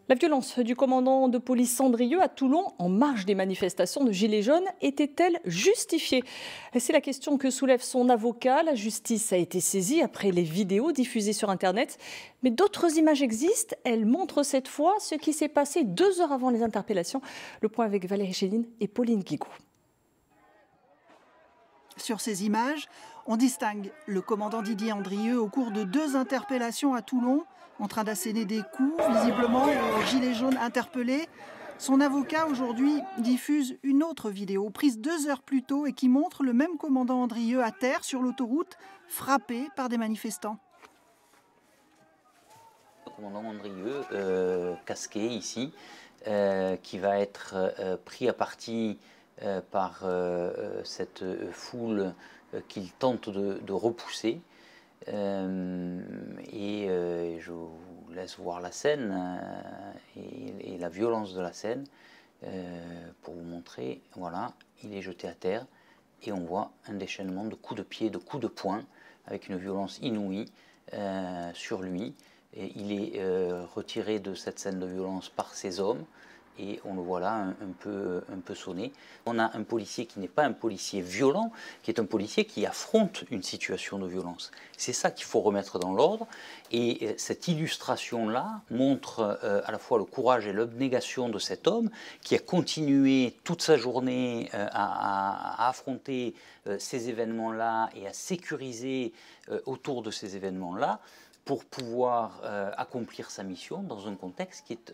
La violence du commandant de police Sandrieux à Toulon en marge des manifestations de Gilets jaunes était-elle justifiée? C'est la question que soulève son avocat. La justice a été saisie après les vidéos diffusées sur Internet. Mais d'autres images existent. Elles montrent cette fois ce qui s'est passé 2 heures avant les interpellations. Le point avec Valérie Chéline et Pauline Guigou. Sur ces images, on distingue le commandant Didier Andrieux au cours de 2 interpellations à Toulon, en train d'asséner des coups, visiblement aux gilets jaunes interpellés. Son avocat aujourd'hui diffuse une autre vidéo prise 2 heures plus tôt et qui montre le même commandant Andrieux à terre sur l'autoroute, frappé par des manifestants. Le commandant Andrieux, casqué ici, qui va être pris à partie par cette foule qu'il tente de repousser. Je vous laisse voir la scène et la violence de la scène pour vous montrer. Voilà, il est jeté à terre et on voit un déchaînement de coups de pied, de coups de poing avec une violence inouïe sur lui. Et il est retiré de cette scène de violence par ses hommes. Et on le voit là un peu sonné. On a un policier qui n'est pas un policier violent, qui est un policier qui affronte une situation de violence. C'est ça qu'il faut remettre dans l'ordre. Et cette illustration-là montre à la fois le courage et l'abnégation de cet homme qui a continué toute sa journée à affronter ces événements-là et à sécuriser autour de ces événements-là, pour pouvoir accomplir sa mission dans un contexte qui est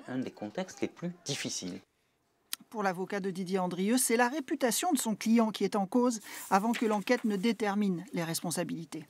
un des contextes les plus difficiles. Pour l'avocat de Didier Andrieux, c'est la réputation de son client qui est en cause avant que l'enquête ne détermine les responsabilités.